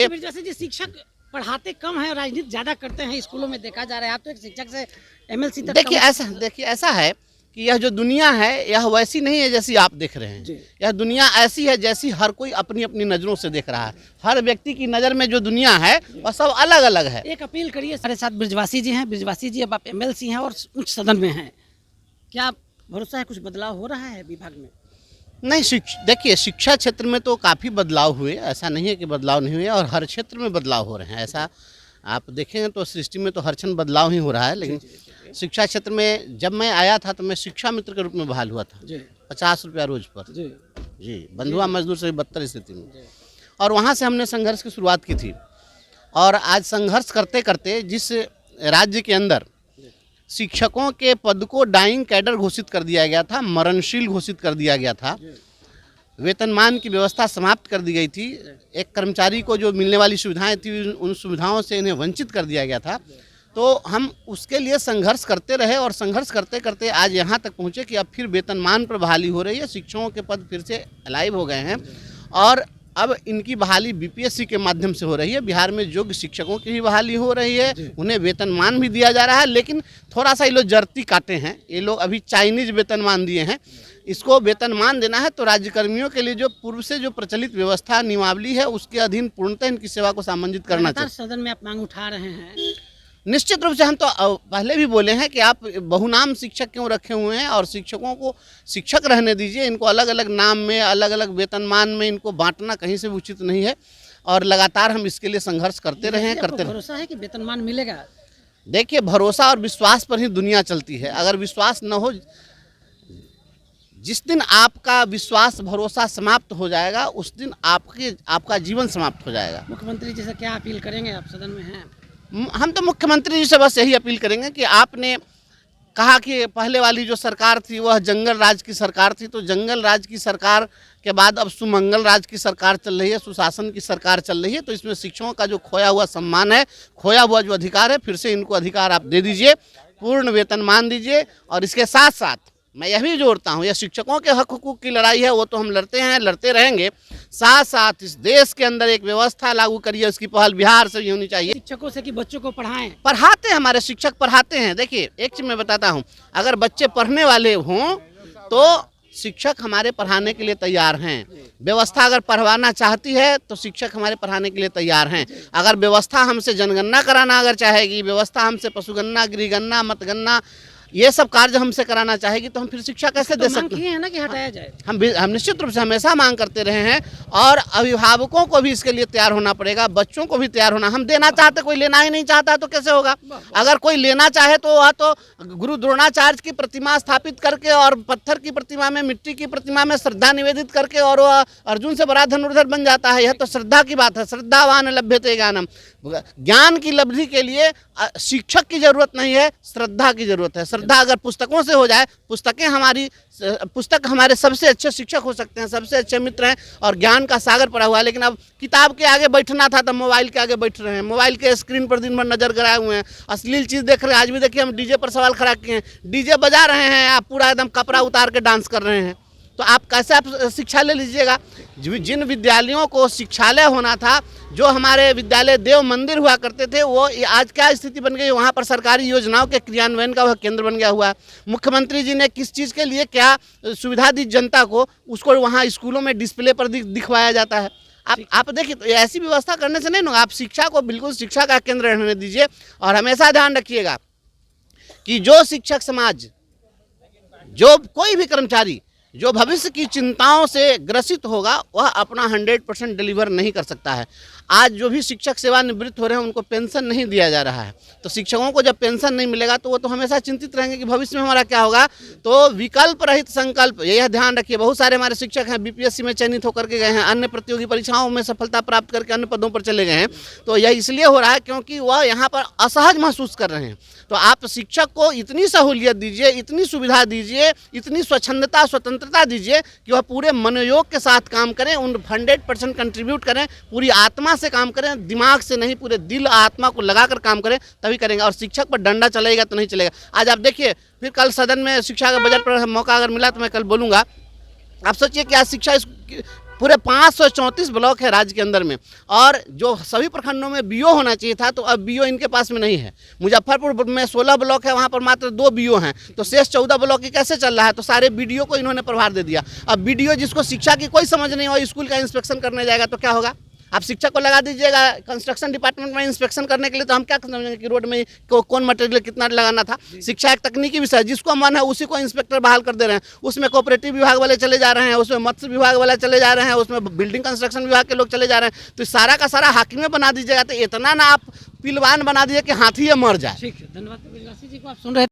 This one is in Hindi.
जैसे जी शिक्षक पढ़ाते कम है और राजनीति ज्यादा करते हैं स्कूलों में, देखा जा रहा है। आप तो एक शिक्षक से एमएलसी तक देखिए ऐसा है कि यह जो दुनिया है यह वैसी नहीं है जैसी आप देख रहे हैं। यह दुनिया ऐसी है जैसी हर कोई अपनी अपनी नज़रों से देख रहा है। हर व्यक्ति की नज़र में जो दुनिया है वह सब अलग अलग है। एक अपील करिए, हमारे साथ ब्रिजवासी जी हैं। ब्रिजवासी जी, अब आप एमएलसी हैं और उच्च सदन में हैं, क्या भरोसा है कुछ बदलाव हो रहा है विभाग में? नहीं, देखिए शिक्षा क्षेत्र में तो काफ़ी बदलाव हुए, ऐसा नहीं है कि बदलाव नहीं हुए, और हर क्षेत्र में बदलाव हो रहे हैं। ऐसा आप देखेंगे तो सृष्टि में तो हर क्षण बदलाव ही हो रहा है। लेकिन शिक्षा क्षेत्र में जब मैं आया था तो मैं शिक्षा मित्र के रूप में बहाल हुआ था, 50 रुपया रोज पर जी, बंधुआ मजदूर से बदतर स्थिति में। और वहाँ से हमने संघर्ष की शुरुआत की थी। और आज संघर्ष करते करते जिस राज्य के अंदर शिक्षकों के पद को डाइंग कैडर घोषित कर दिया गया था, मरणशील घोषित कर दिया गया था, वेतनमान की व्यवस्था समाप्त कर दी गई थी, एक कर्मचारी को जो मिलने वाली सुविधाएं थी उन सुविधाओं से इन्हें वंचित कर दिया गया था, तो हम उसके लिए संघर्ष करते रहे। और संघर्ष करते करते आज यहाँ तक पहुँचे कि अब फिर वेतनमान पर बहाली हो रही है, शिक्षकों के पद फिर से अलाइव हो गए हैं और अब इनकी बहाली बीपीएससी के माध्यम से हो रही है। बिहार में योग्य शिक्षकों की भी बहाली हो रही है, उन्हें वेतनमान भी दिया जा रहा है। लेकिन थोड़ा सा ये लोग जर्ती काटे हैं, ये लोग अभी चाइनीज वेतनमान दिए हैं। इसको वेतनमान देना है तो राज्यकर्मियों के लिए जो पूर्व से जो प्रचलित व्यवस्था नियमावली है उसके अधीन पूर्णतः इनकी सेवा को सामंजित करना चाहिए। सदन में आप मांग उठा रहे हैं, निश्चित रूप से हम तो पहले भी बोले हैं कि आप बहुनाम शिक्षक क्यों रखे हुए हैं, और शिक्षकों को शिक्षक रहने दीजिए। इनको अलग अलग नाम में, अलग अलग वेतनमान में इनको बांटना कहीं से उचित नहीं है। और लगातार हम इसके लिए संघर्ष करते रहे हैं, करते रहे। भरोसा है कि वेतनमान मिलेगा? देखिए, भरोसा और विश्वास पर ही दुनिया चलती है। अगर विश्वास न हो, जिस दिन आपका विश्वास भरोसा समाप्त हो जाएगा उस दिन आपका जीवन समाप्त हो जाएगा। मुख्यमंत्री जी से क्या अपील करेंगे? आप सदन में हैं। हम तो मुख्यमंत्री जी से बस यही अपील करेंगे कि आपने कहा कि पहले वाली जो सरकार थी वह जंगल राज की सरकार थी, तो जंगल राज की सरकार के बाद अब सुमंगल राज की सरकार चल रही है, सुशासन की सरकार चल रही है। तो इसमें शिक्षकों का जो खोया हुआ सम्मान है, खोया हुआ जो अधिकार है, फिर से इनको अधिकार आप दे दीजिए, पूर्ण वेतनमान दीजिए। और इसके साथ साथ मैं यह भी जोड़ता हूँ, यह शिक्षकों के हक हुकूक की लड़ाई है, वो तो हम लड़ते हैं, लड़ते रहेंगे। साथ साथ इस देश के अंदर एक व्यवस्था लागू करिए, उसकी पहल बिहार से ही होनी चाहिए। शिक्षकों से कि बच्चों को पढ़ाएं। पढ़ाते हैं, हमारे शिक्षक पढ़ाते हैं। देखिए, एक चीज मैं बताता हूँ, अगर बच्चे पढ़ने वाले हों तो शिक्षक हमारे पढ़ाने के लिए तैयार हैं। व्यवस्था अगर पढ़वाना चाहती है तो शिक्षक हमारे पढ़ाने के लिए तैयार हैं। अगर व्यवस्था हमसे जनगणना कराना अगर चाहेगी, व्यवस्था हमसे पशुगणना, गृहगणना, मतगणना, ये सब कार्य हमसे कराना चाहेगी तो हम फिर शिक्षा कैसे दे सकते हैं? ना कि हटाया जाए। हम निश्चित रूप से हमेशा मांग करते रहे हैं, और अभिभावकों को भी इसके लिए तैयार होना पड़ेगा, बच्चों को भी तैयार होना। हम देना चाहते, कोई लेना ही नहीं चाहता तो कैसे होगा? अगर कोई लेना चाहे तो वह तो गुरु द्रोणाचार्य की प्रतिमा स्थापित करके और पत्थर की प्रतिमा में, मिट्टी की प्रतिमा में श्रद्धा निवेदित करके और वह अर्जुन से बड़ा धनुर्धर बन जाता है। यह तो श्रद्धा की बात है। श्रद्धावान लभ्यते ज्ञानम। ज्ञान की लब्धि के लिए शिक्षक की जरूरत नहीं है, श्रद्धा की जरूरत है। श्रद्धा अगर पुस्तकों से हो जाए, पुस्तक हमारे सबसे अच्छे शिक्षक हो सकते हैं, सबसे अच्छे मित्र हैं, और ज्ञान का सागर पड़ा हुआ है। लेकिन अब किताब के आगे बैठना था तो मोबाइल के आगे बैठ रहे हैं, मोबाइल के स्क्रीन पर दिन भर नजर गड़ाए हुए हैं, अश्लील चीज़ देख रहे हैं। आज भी देखिए, हम डीजे पर सवाल खड़ा किए हैं, डीजे बजा रहे हैं, आप पूरा एकदम कपड़ा उतार के डांस कर रहे हैं। तो आप कैसे आप शिक्षा ले लीजिएगा? जिन विद्यालयों को शिक्षालय होना था, जो हमारे विद्यालय देव मंदिर हुआ करते थे, वो आज क्या स्थिति बन गई? वहाँ पर सरकारी योजनाओं के क्रियान्वयन का वह केंद्र बन गया हुआ है। मुख्यमंत्री जी ने किस चीज़ के लिए क्या सुविधा दी जनता को, उसको वहाँ स्कूलों में डिस्प्ले पर दिखवाया जाता है। आप देखिए, तो ऐसी व्यवस्था करने से नहीं ना, आप शिक्षा को बिल्कुल शिक्षा का केंद्र रहने दीजिए। और हमेशा ध्यान रखिएगा कि जो शिक्षक समाज, जो कोई भी कर्मचारी जो भविष्य की चिंताओं से ग्रसित होगा, वह अपना 100% डिलीवर नहीं कर सकता है। आज जो भी शिक्षक सेवानिवृत्त हो रहे हैं उनको पेंशन नहीं दिया जा रहा है, तो शिक्षकों को जब पेंशन नहीं मिलेगा तो वो तो हमेशा चिंतित रहेंगे कि भविष्य में हमारा क्या होगा। तो विकल्प रहित संकल्प, यह ध्यान रखिए। बहुत सारे हमारे शिक्षक हैं बीपीएससी में चयनित होकर के गए हैं, अन्य प्रतियोगी परीक्षाओं में सफलता प्राप्त करके अन्य पदों पर चले गए हैं। तो यह इसलिए हो रहा है क्योंकि वह यहाँ पर असहज महसूस कर रहे हैं। तो आप शिक्षक को इतनी सहूलियत दीजिए, इतनी सुविधा दीजिए, इतनी स्वच्छंदता, स्वतंत्रता दीजिए कि वह पूरे मनोयोग के साथ काम करें, उन 100% कंट्रीब्यूट करें, पूरी आत्मा से काम करें, दिमाग से नहीं, पूरे दिल आत्मा को लगाकर काम करें, तभी करेंगे। और शिक्षक पर डंडा चलेगा तो नहीं चलेगा। आज आप देखिए, फिर कल सदन में शिक्षा का बजट पर मौका अगर मिला तो मैं कल बोलूँगा। आप सोचिए कि आज शिक्षा पूरे 534 ब्लॉक है राज्य के अंदर में, और जो सभी प्रखंडों में बीओ होना चाहिए था तो अब बीओ इनके पास में नहीं है। मुजफ्फरपुर में 16 ब्लॉक है, वहाँ पर मात्र 2 बीओ हैं, तो शेष 14 ब्लॉक की कैसे चल रहा है? तो सारे बीडीओ को इन्होंने प्रभार दे दिया। अब बीडीओ जिसको शिक्षा की कोई समझ नहीं हो, स्कूल का इंस्पेक्शन करने जाएगा तो क्या होगा? आप शिक्षक को लगा दीजिएगा कंस्ट्रक्शन डिपार्टमेंट में इंस्पेक्शन करने के लिए, तो हम क्या समझेंगे कि रोड में कौन मटेरियल कितना लगाना था? शिक्षा एक तकनीकी विषय है, जिसको मन है उसी को इंस्पेक्टर बहाल कर दे रहे हैं। उसमें कोऑपरेटिव विभाग वाले चले जा रहे हैं, उसमें मत्स्य विभाग वाले चले जा रहे हैं, उसमें बिल्डिंग कंस्ट्रक्शन विभाग के लोग चले जा रहे हैं। तो सारा का सारा हाकिम बना दीजिएगा, तो इतना ना आप पिलवान बना दीजिए कि हाथी ये मर जाए। ठीक है, धन्यवाद। ब्रिजवासी जी को आप सुन रहे